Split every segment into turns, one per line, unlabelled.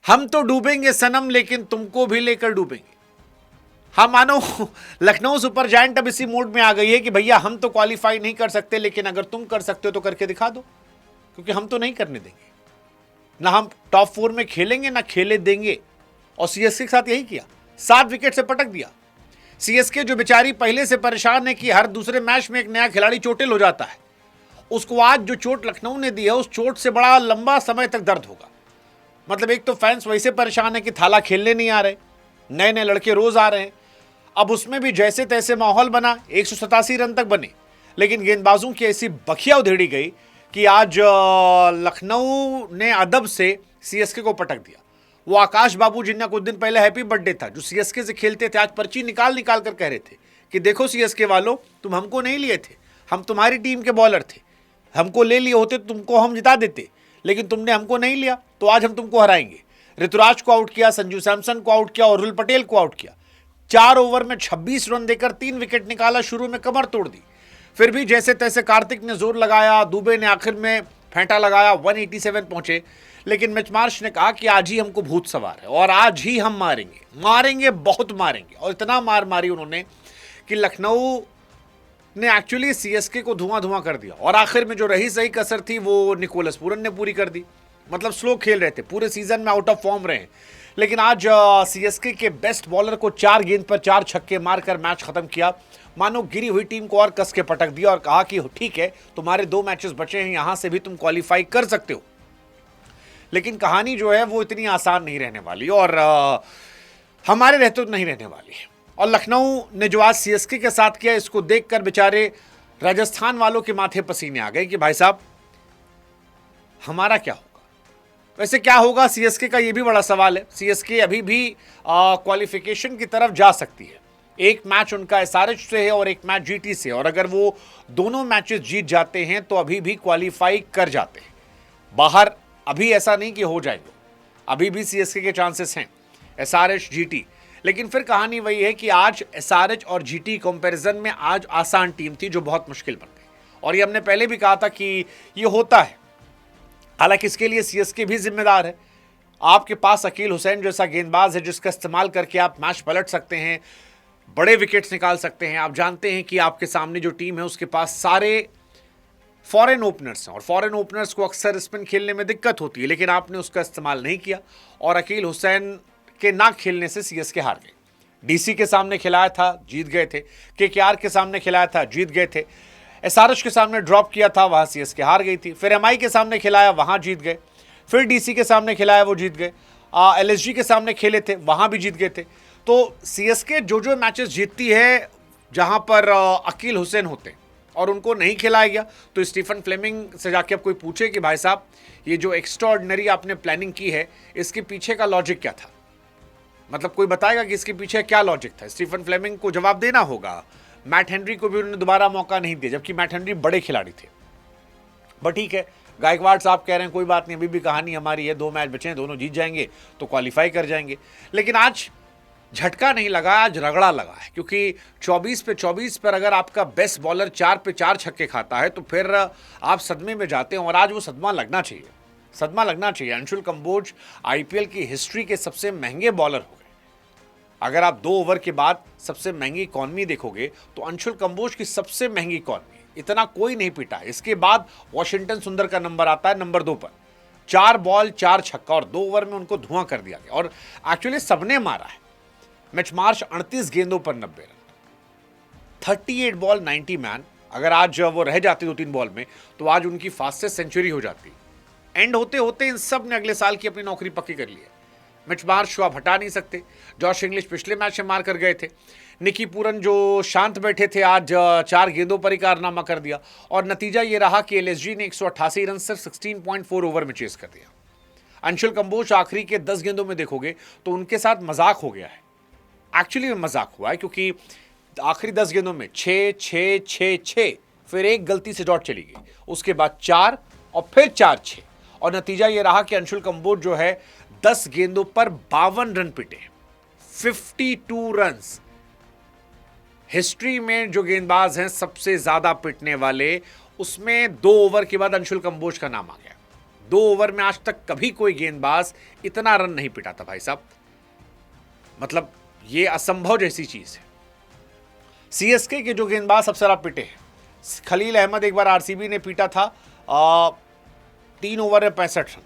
हम तो डूबेंगे सनम लेकिन तुमको भी लेकर डूबेंगे। हाँ मानो लखनऊ सुपर जायंट अब इसी मूड में आ गई है कि भैया हम तो क्वालिफाई नहीं कर सकते, लेकिन अगर तुम कर सकते हो तो करके दिखा दो, क्योंकि हम तो नहीं करने देंगे। ना हम टॉप 4 में खेलेंगे ना खेले देंगे। और सीएसके के साथ यही किया, 7 विकेट से पटक दिया। सीएसके जो बेचारी पहले से परेशान है कि हर दूसरे मैच में एक नया खिलाड़ी चोटिल हो जाता है, उसको आज जो चोट लखनऊ ने दी है उस चोट से बड़ा लंबा समय तक दर्द होगा। मतलब एक तो फैंस वैसे परेशान है कि थाला खेलने नहीं आ रहे, नए नए लड़के रोज आ रहे हैं, अब उसमें भी जैसे तैसे माहौल बना, 187 रन तक बने, लेकिन गेंदबाजों की ऐसी बखिया उधेड़ी गई कि आज लखनऊ ने अदब से सीएसके को पटक दिया। वो आकाश बाबू जिन्ना कुछ दिन पहले हैप्पी बर्थडे था, जो सीएसके से खेलते थे, आज पर्ची निकाल निकाल कर कह रहे थे कि देखो सीएसके वालों, तुम हमको नहीं लिए थे, हम तुम्हारी टीम के बॉलर थे, हमको ले लिए होते तुमको हम जिता देते, लेकिन तुमने हमको नहीं लिया तो आज हम तुमको हराएंगे। ऋतुराज को आउट किया, संजू सैमसन को आउट किया और उर्विल पटेल को आउट किया। 4 ओवर में 26 रन देकर 3 विकेट निकाला, शुरू में कमर तोड़ दी, फिर भी जैसे तैसे कार्तिक ने जोर लगाया, दुबे ने आखिर में फेंटा लगाया, 187 पहुंचे। लेकिन मिच मार्श ने कहा कि आज ही हमको भूत सवार है और आज ही हम मारेंगे, मारेंगे, बहुत मारेंगे। और इतना मार मारी उन्होंने कि लखनऊ ने एक्चुअली सीएसके को धुआं धुआं कर दिया। और आखिर में जो रही सही कसर थी वो निकोलस पूरन ने पूरी कर दी। मतलब स्लो खेल रहे थे, पूरे सीजन में आउट ऑफ फॉर्म रहे, लेकिन आज सीएसके के बेस्ट बॉलर को 4 गेंद पर 4 छक्के मारकर मैच खत्म किया। मानो गिरी हुई टीम को और कस के पटक दिया और कहा कि ठीक है, तुम्हारे 2 मैचेस बचे हैं, यहां से भी तुम क्वालिफाई कर सकते हो। लेकिन कहानी जो है वो इतनी आसान नहीं रहने वाली और हमारे रहते तो नहीं रहने वाली। और लखनऊ ने जो आज सीएसके के साथ किया, इसको देखकर बेचारे राजस्थान वालों के माथे पसीने आ गए कि भाई साहब हमारा क्या होगा। वैसे क्या होगा सीएसके का, ये भी बड़ा सवाल है। सीएसके अभी भी क्वालिफिकेशन की तरफ जा सकती है। एक मैच उनका एसआरएच से है और एक मैच जीटी से, और अगर वो दोनों मैचेस जीत जाते हैं तो अभी भी क्वालिफाई कर जाते हैं। बाहर अभी ऐसा नहीं कि हो जाएंगे, अभी भी सीएसके के चांसेस हैं, एसआरएच जीटी। लेकिन फिर कहानी वही है कि आज एसआरएच और जीटी कंपैरिजन में आज आसान टीम थी जो बहुत मुश्किल बन गई। और ये हमने पहले भी कहा था कि ये होता है। हालांकि इसके लिए सीएसके भी जिम्मेदार है। आपके पास अकील हुसैन जैसा गेंदबाज है जिसका इस्तेमाल करके आप मैच पलट सकते हैं, बड़े विकेट्स निकाल सकते हैं। आप जानते हैं कि आपके सामने जो टीम है उसके पास सारे फॉरेन ओपनर्स हैं और फॉरेन ओपनर्स को अक्सर स्पिन खेलने में दिक्कत होती है, लेकिन आपने उसका इस्तेमाल नहीं किया और अकील हुसैन के ना खेलने से सीएसके हार गए। डीसी के सामने खिलाया था, जीत गए थे। केकेआर के सामने खिलाया था, जीत गए थे। एसआरएच के सामने ड्रॉप किया था, वहां सीएसके हार गई थी। फिर एमआई के सामने खिलाया, वहां जीत गए। फिर डीसी के सामने खिलाया, वो जीत गए। एलएसजी के सामने खेले थे, वहां भी जीत गए थे। तो सीएसके जो जो मैचेस जीतती है जहां पर अकील हुसैन होते हैं और उनको नहीं खिलाया गया, तो स्टीफन फ्लेमिंग से जाके अब कोई पूछे कि भाई साहब ये जो एक्स्ट्राऑर्डिनरी आपने प्लानिंग की है इसके पीछे का लॉजिक क्या था, मतलब कोई बताएगा कि इसके पीछे क्या लॉजिक था। स्टीफन फ्लेमिंग को जवाब देना होगा। मैट हेनरी को भी उन्होंने दोबारा मौका नहीं दिया, जबकि मैट हेनरी बड़े खिलाड़ी थे। बट ठीक है, गायकवाड़ साहब कह रहे हैं कोई बात नहीं, अभी भी कहानी हमारी है, 2 मैच बचे हैं, दोनों जीत जाएंगे तो क्वालिफाई कर जाएंगे। लेकिन आज झटका नहीं लगा, आज रगड़ा लगा है, क्योंकि 24 पे 24 पर अगर आपका बेस्ट बॉलर 4 पे 4 छक्के खाता है तो फिर आप सदमे में जाते हैं। और आज वो सदमा लगना चाहिए, सदमा लगना चाहिए। अंशुल कंबोज आईपीएल की हिस्ट्री के सबसे महंगे बॉलर हो गए। अगर आप 2 ओवर के बाद सबसे महंगी इकॉनमी देखोगे तो अंशुल कंबोज की सबसे महंगी इकॉनमी, इतना कोई नहीं पीटा। इसके बाद वॉशिंगटन सुंदर का नंबर आता है नंबर 2 पर। 4 बॉल 4 छक्का और 2 ओवर में उनको धुआं कर दिया गया और एक्चुअली सबने मारा है। मिच मार्श 38 गेंदों पर 90 रन, 38 बॉल 90 मैन। अगर आज वो रह जाते 2-3 बॉल में तो आज उनकी फास्टेस्ट सेंचुरी हो जाती। एंड होते होते इन सब ने अगले साल की अपनी नौकरी पक्की कर ली है। मिच मार्श को आप हटा नहीं सकते। जॉश इंग्लिश पिछले मैच में मार कर गए थे। निकी पूरन जो शांत बैठे थे आज 4 गेंदों पर ही कारनामा कर दिया और नतीजा ये रहा कि एलएसजी ने 188 रन सिर्फ 16.4 ओवर में चेस कर दिया। अंशुल कंबोज आखिरी के 10 गेंदों में देखोगे तो उनके साथ मजाक हो गया है। एक्चुअली में मजाक हुआ है, क्योंकि आखिरी 10 गेंदों में 6 6 6 6, फिर एक गलती से डॉट चली गई, उसके बाद 4 और फिर 4 6, और नतीजा यह रहा कि अंशुल कंबोज जो है 10 गेंदों पर 52 रन पिटे, 52 रन। हिस्ट्री में जो गेंदबाज हैं सबसे ज्यादा पिटने वाले, उसमें 2 ओवर के बाद अंशुल कंबोज का नाम आ गया। 2 ओवर में आज तक कभी कोई गेंदबाज इतना रन नहीं पिटा था भाई साहब, मतलब ये असंभव जैसी चीज है। सीएसके के जो गेंदबाज सबसे ज्यादा पिटे हैं, खलील अहमद एक बार आरसीबी ने पीटा था 3 ओवर में 65 रन।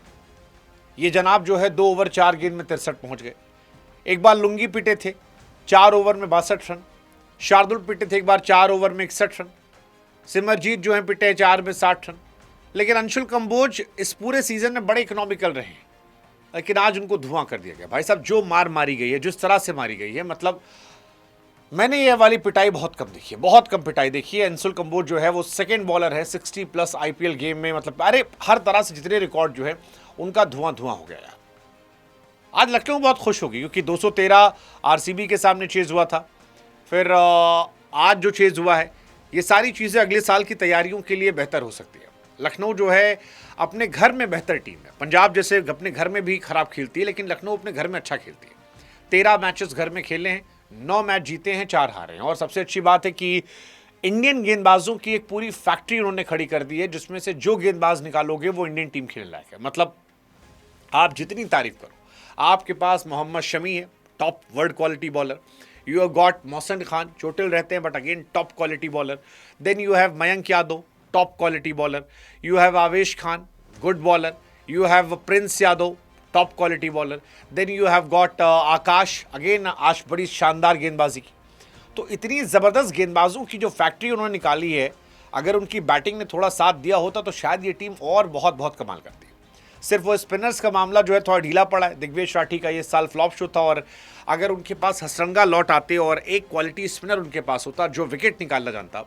ये जनाब जो है 2 ओवर 4 गेंद में 63 पहुंच गए। एक बार लुंगी पिटे थे 4 ओवर में 62 रन। शार्दुल पिटे थे एक बार 4 ओवर में 61 रन। सिमरजीत जो है पिटे 4 में 60 रन। लेकिन अंशुल कंबोज इस पूरे सीजन में बड़े इकोनॉमिकल रहे हैं, लेकिन आज उनको धुआं कर दिया गया भाई साहब। जो मार मारी गई है, जिस तरह से मारी गई है, मतलब मैंने ये वाली पिटाई बहुत कम देखी है, बहुत कम पिटाई देखी है। अंशुल कंबोज जो है वो सेकंड बॉलर है 60+ आईपीएल गेम में, मतलब अरे हर तरह से जितने रिकॉर्ड जो है उनका धुआं धुआं हो गया यार। आज लखनऊ बहुत खुश होगी क्योंकि 213 आरसीबी के सामने चेज हुआ था। फिर आज जो चेज हुआ है, ये सारी चीज़ें अगले साल की तैयारियों के लिए बेहतर हो सकती है। लखनऊ जो है अपने घर में बेहतर टीम है। पंजाब जैसे अपने घर में भी खराब खेलती है, लेकिन लखनऊ अपने घर में अच्छा खेलती है। 13 मैचेस घर में खेले हैं, 9 मैच जीते हैं, 4 हारे हैं। और सबसे अच्छी बात है कि इंडियन गेंदबाजों की एक पूरी फैक्ट्री उन्होंने खड़ी कर दी है, जिसमें से जो गेंदबाज निकालोगे वो इंडियन टीम खेलने लायक है। मतलब आप जितनी तारीफ करो, आपके पास मोहम्मद शमी है, top world quality bowler. You have got Mohsin Khan, चोटिल रहते हैं but again top quality bowler. Then you have Mayank Yadav, top quality bowler. You have Avesh Khan, good bowler. You have Prince Yadav, top quality bowler. Then you have got Akash, again आज बड़ी शानदार गेंदबाजी की। तो इतनी ज़बरदस्त गेंदबाजों की जो फैक्ट्री उन्होंने निकाली है, अगर उनकी बैटिंग ने थोड़ा साथ दिया होता तो शायद ये टीम और बहुत बहुत कमाल करती। सिर्फ वो स्पिनर्स का मामला जो है थोड़ा ढीला पड़ा है। दिग्वेश राठी का ये साल फ्लॉप शो था, और अगर उनके पास हसरंगा लौट आते और एक क्वालिटी स्पिनर उनके पास होता जो विकेट निकालना जानता,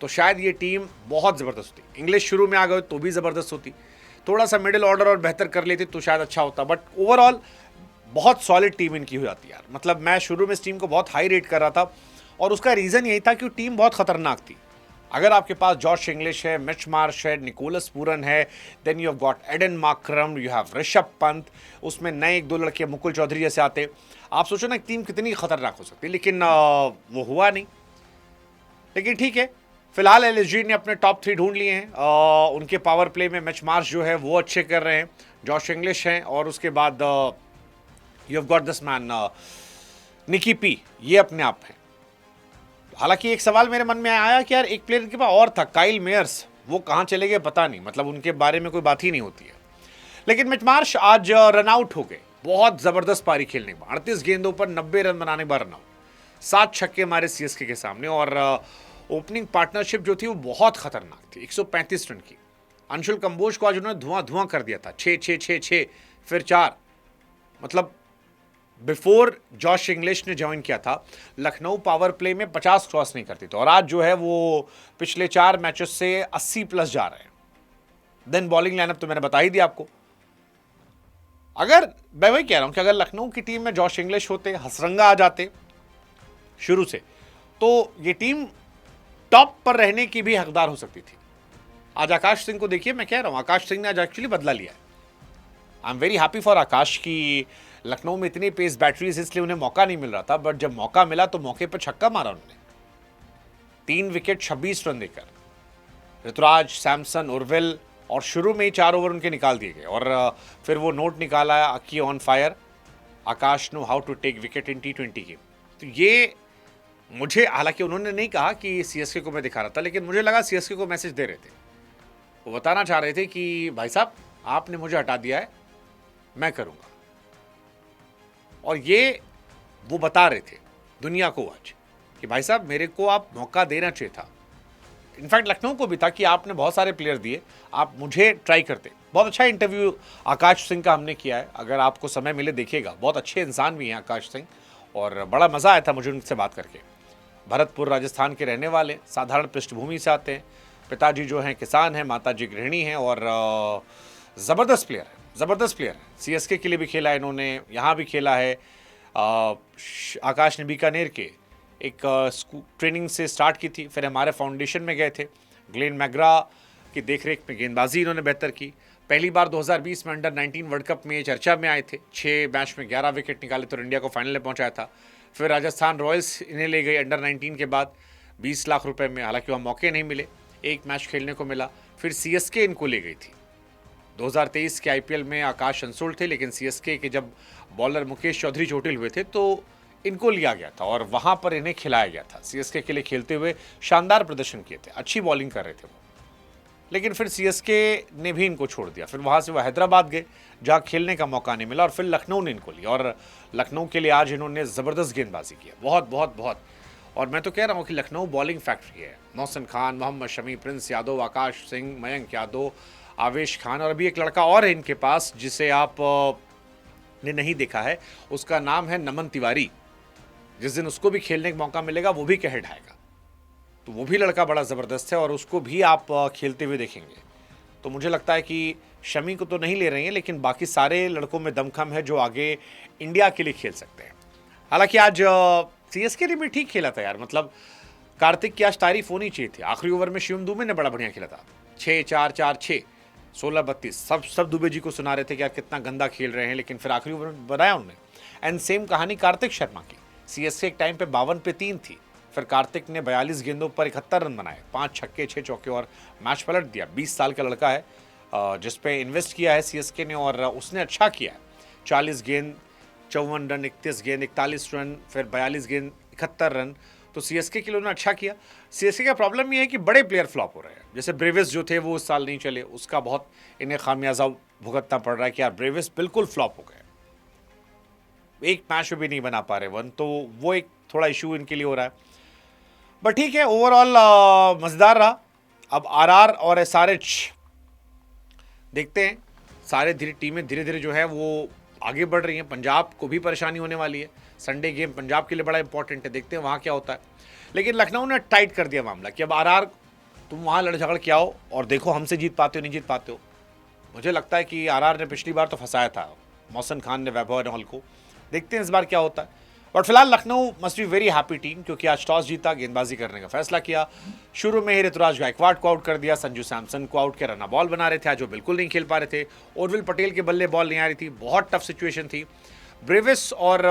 तो शायद ये टीम बहुत ज़बरदस्त होती। इंग्लिश शुरू में आ गए तो भी ज़बरदस्त होती, थोड़ा सा मिडिल ऑर्डर और बेहतर कर लेती तो शायद अच्छा होता। बट ओवरऑल बहुत सॉलिड टीम इनकी हो जाती है यार। मतलब मैं शुरू में इस टीम को बहुत हाई रेट कर रहा था, और उसका रीज़न यही था कि टीम बहुत ख़तरनाक थी। अगर आपके पास जॉश इंग्लिश है, मिच मार्श है, निकोलस पूरन है, then you have got Aiden Markram, you have Rishabh Pant, उसमें नए 1-2 लड़के मुकुल चौधरी जैसे आते, आप सोचो ना टीम कितनी खतरनाक हो सकती है। लेकिन वो हुआ नहीं। लेकिन ठीक है, फिलहाल एलएसजी ने अपने टॉप 3 ढूंढ लिए हैं। उनके पावर प्ले में मिच मार्श जो है वो अच्छे कर रहे हैं, जॉश इंग्लिश हैं, और उसके बाद you have got this man Nicky P, ये अपने आप हैं। हालांकि एक सवाल मेरे मन में आया कि यार एक प्लेयर के पास और था, काइल मेयर्स, वो कहाँ चले गए पता नहीं, मतलब उनके बारे में कोई बात ही नहीं होती है। लेकिन मिच मार्श आज रन आउट हो गए, बहुत ज़बरदस्त पारी खेलने के बाद 38 गेंदों पर 90 रन बनाने के बाद रन आउट, 7 छक्के मारे सीएसके के सामने। और ओपनिंग पार्टनरशिप जो थी वो बहुत खतरनाक थी, 135 रन की। अंशुल कंबोज को आज उन्होंने धुआं धुआं कर दिया था, 6 फिर 4। मतलब बिफोर जॉश इंग्लिश ने ज्वाइन किया था, लखनऊ पावर प्ले में 50 क्रॉस नहीं करती थी, और आज जो है वो पिछले 4 मैचेस से 80+ जा रहे हैं। देन बॉलिंग लाइनअप तो मैंने बता ही दिया आपको। अगर मैं वही कह रहा हूं कि अगर लखनऊ की टीम में जॉश इंग्लिश होते, हसरंगा आ जाते शुरू से, तो ये टीम टॉप पर रहने की भी हकदार हो सकती थी। आज आकाश सिंह को देखिए, मैं कह रहा हूं आकाश सिंह ने आज एक्चुअली बदला लिया है। I am very happy for Akash की लखनऊ में इतनी पेस बैटरीज, इसलिए उन्हें मौका नहीं मिल रहा था, बट जब मौका मिला तो मौके पर छक्का मारा उन्होंने, 3 विकेट 26 रन देकर। ऋतुराज, सैमसन, उर्विल, और शुरू में ही 4 ओवर उनके निकाल दिए गए, और फिर वो नोट निकाला अकी on fire, Akash know how to take wicket in T20 game. तो ये मुझे, हालांकि उन्होंने नहीं कहा कि सीएसके को मैं दिखा रहा था, लेकिन मुझे लगा सीएसके को मैसेज दे रहे थे। वो बताना चाह रहे थे कि भाई साहब आपने मुझे हटा दिया है, मैं करूंगा। और ये वो बता रहे थे दुनिया को आज कि भाई साहब मेरे को आप मौका देना चाहिए था। इनफैक्ट लखनऊ को भी था कि आपने बहुत सारे प्लेयर दिए, आप मुझे ट्राई करते। बहुत अच्छा इंटरव्यू आकाश सिंह का हमने किया है, अगर आपको समय मिले देखिएगा। बहुत अच्छे इंसान भी हैं आकाश सिंह, और बड़ा मज़ा आया था मुझे उनसे बात करके। भरतपुर राजस्थान के रहने वाले, साधारण पृष्ठभूमि से आते हैं, पिताजी जो हैं किसान हैं, माताजी गृहिणी हैं, और ज़बरदस्त प्लेयर है, ज़बरदस्त प्लेयर है। सीएसके के लिए भी खेला है इन्होंने, यहाँ भी खेला है। आकाश ने बीकानेर के एक ट्रेनिंग से स्टार्ट की थी, फिर हमारे फाउंडेशन में गए थे। ग्लेन मैग्रा की देखरेख में गेंदबाजी इन्होंने बेहतर की। पहली बार 2020 में अंडर-19 वर्ल्ड कप में चर्चा में आए थे, 6 मैच में 11 विकेट निकाले तो इंडिया को फाइनल में पहुंचाया था। फिर राजस्थान रॉयल्स इन्हें ले गई अंडर-19 के बाद 20 लाख रुपए में, हालांकि वहाँ मौके नहीं मिले, 1 मैच खेलने को मिला। फिर सीएसके इनको ले गई थी, 2023 के आईपीएल में आकाश अंसुल थे, लेकिन सीएसके के जब बॉलर मुकेश चौधरी चोटिल हुए थे तो इनको लिया गया था और वहां पर इन्हें खिलाया गया था। सीएसके के लिए खेलते हुए शानदार प्रदर्शन किए थे, अच्छी बॉलिंग कर रहे थे वो, लेकिन फिर सीएसके ने भी इनको छोड़ दिया। फिर वहां से वो हैदराबाद गए जहां खेलने का मौका नहीं मिला और फिर लखनऊ ने इनको लिया और लखनऊ के लिए आज इन्होंने ज़बरदस्त गेंदबाजी की है, बहुत बहुत बहुत। और मैं तो कह रहा हूँ कि लखनऊ बॉलिंग फैक्ट्री है। मोहसिन खान, मोहम्मद शमी, प्रिंस यादव, आकाश सिंह, मयंक यादव, आवेश खान और अभी एक लड़का और है इनके पास जिसे आप ने नहीं देखा है, उसका नाम है नमन तिवारी। जिस दिन उसको भी खेलने का मौका मिलेगा वो भी कह ढाएगा, तो वो भी लड़का बड़ा ज़बरदस्त है और उसको भी आप खेलते हुए देखेंगे। तो मुझे लगता है कि शमी को तो नहीं ले रही हैं, लेकिन बाकी सारे लड़कों में दमखम है जो आगे इंडिया के लिए खेल सकते हैं। हालांकि आज सीएसके ने भी ठीक खेला था यार, मतलब कार्तिक की आज तारीफ होनी चाहिए थी। आखिरी ओवर में शिवम दुबे ने बड़ा बढ़िया खेला था, 6-4-4-6 16-32 सब दुबे जी को सुना रहे थे कि यार कितना गंदा खेल रहे हैं, लेकिन फिर आखिरी ओवर में बनाया उन्होंने। एंड सेम कहानी कार्तिक शर्मा की, सीएसके एक टाइम पे 52 पे 3 थी, फिर कार्तिक ने 42 गेंदों पर 71 रन बनाए, 5 छक्के 6 चौके और मैच पलट दिया। 20 साल का लड़का है जिस पे इन्वेस्ट किया है सीएसके ने और उसने अच्छा किया है। 40 गेंद 54 रन, 31 गेंद 41 रन, फिर 42 गेंद 71 रन, तो सीएसके के लिए उन्होंने अच्छा किया। सीएसके का प्रॉब्लम ये है कि बड़े प्लेयर फ्लॉप हो रहे हैं, जैसे ब्रेविस जो थे वो इस साल नहीं चले, उसका बहुत इन्हें खामियाजा भुगतना पड़ रहा है कि यार ब्रेविस बिल्कुल फ्लॉप हो गए, एक मैच में भी नहीं बना पा रहे वन, तो वो एक थोड़ा इशू इनके लिए हो रहा है। बट ठीक है, ओवरऑल मजेदार रहा। अब आरआर और एसआरएच देखते हैं, सारे टीमें धीरे धीरे जो है वो आगे बढ़ रही हैं। पंजाब को भी परेशानी होने वाली है, संडे गेम पंजाब के लिए बड़ा इंपॉर्टेंट है, देखते हैं वहाँ क्या होता है। लेकिन लखनऊ ने टाइट कर दिया मामला कि अब आरआर तुम वहाँ लड़ झगड़ के आओ और देखो हमसे जीत पाते हो नहीं जीत पाते हो। मुझे लगता है कि आरआर ने पिछली बार तो फंसाया था मोहसिन खान ने वैभव अग्रवाल को, देखते हैं इस बार क्या होता है। बट फिलहाल Lucknow must be very happy team, क्योंकि आज टॉस जीता, गेंदबाजी करने का फैसला किया। शुरू में ही ऋतुराज गायकवाड को आउट कर दिया, संजू सैमसन को आउट के रना बॉल बना रहे थे आज, जो बिल्कुल नहीं खेल पा रहे थे। उर्विल पटेल के बल्ले बॉल नहीं आ रही थी, बहुत टफ सिचुएशन थी। ब्रेविस और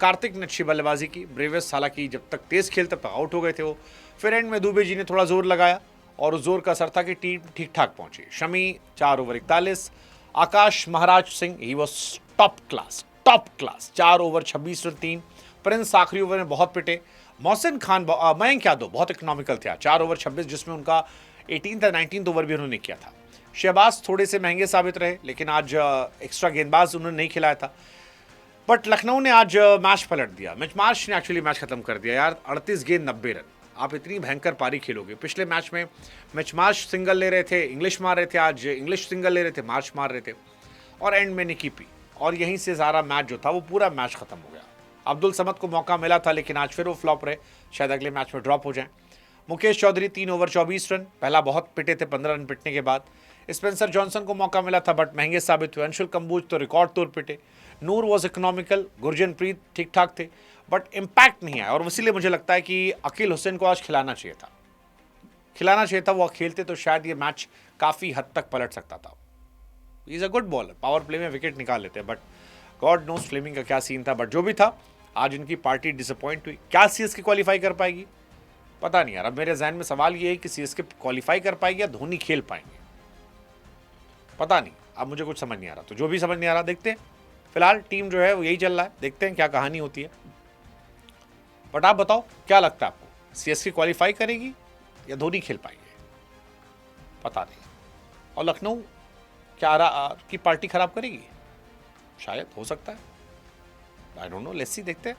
कार्तिक ने अच्छी बल्लेबाजी की। ब्रेविस हालांकि जब तक तेज खेलते तब तक आउट हो गए थे वो, फिर एंड में दुबे जी ने थोड़ा जोर लगाया और उस जोर का असर था कि टीम ठीक ठाक पहुंची। Shami 4 over 41, Akash Maharaj Singh he was top class 4 over 26 run 3। Prince आखिरी ओवर में बहुत पिटे। मोहसिन खान, मयंक यादव बहुत इकोनॉमिकल थे, 4 ओवर 26, जिसमें उनका 18th या 19th ओवर भी उन्होंने किया था। शहबाज थोड़े से महंगे साबित रहे, लेकिन आज एक्स्ट्रा गेंदबाज उन्होंने नहीं खिलाया था। बट लखनऊ ने आज मैच पलट दिया। मिचमार्श ने एक्चुअली मैच खत्म कर दिया यार, 38 गेंद 90 रन। आप इतनी भयंकर पारी खेलोगे? पिछले मैच में मिचमार्श सिंगल ले रहे थे, इंग्लिश मार रहे थे, आज इंग्लिश सिंगल ले रहे थे, मार्च मार रहे थे और एंड में निकी पी, और यहीं से सारा मैच जो था वो पूरा मैच खत्म हो गया। अब्दुल समद को मौका मिला था, लेकिन आज फिर वो फ्लॉप रहे, शायद अगले मैच में ड्रॉप हो जाएं। मुकेश चौधरी 3 ओवर 24 रन, पहला बहुत पिटे थे 15 रन पिटने के बाद। स्पेंसर जॉनसन को मौका मिला था बट महंगे साबित हुए। अंशुल कंबोज तो रिकॉर्ड तोड़ पिटे। नूर वॉज इकोनॉमिकल, गुरजनप्रीत ठीक ठाक थे, बट इम्पैक्ट नहीं आया और इसीलिए मुझे लगता है कि अकील हुसैन को आज खिलाना चाहिए था। वो खेलते तो शायद ये मैच काफ़ी हद तक पलट सकता था। He is a good bowler, power play में विकेट निकाल लेते हैं, बट गॉड नोस फ्लेमिंग का क्या सीन था। बट जो भी था, आज इनकी पार्टी डिसअपॉइंट हुई। क्या सीएसके क्वालिफाई कर पाएगी पता नहीं यार। अब मेरे जहन में सवाल ये है कि सीएसके क्वालिफाई कर पाएगी या धोनी खेल पाएंगे, पता नहीं। अब मुझे कुछ समझ नहीं आ रहा, तो जो भी समझ नहीं आ रहा देखते हैं। फिलहाल टीम जो है वो यही चल रहा है, देखते हैं क्या कहानी होती है। बट आप बताओ क्या लगता है आपको, सीएसके क्वालिफाई करेगी या धोनी खेल पाएंगे? पता नहीं। और लखनऊ क्या आरआर की पार्टी खराब करेगी? शायद, हो सकता है, I don't know, let's see, देखते हैं।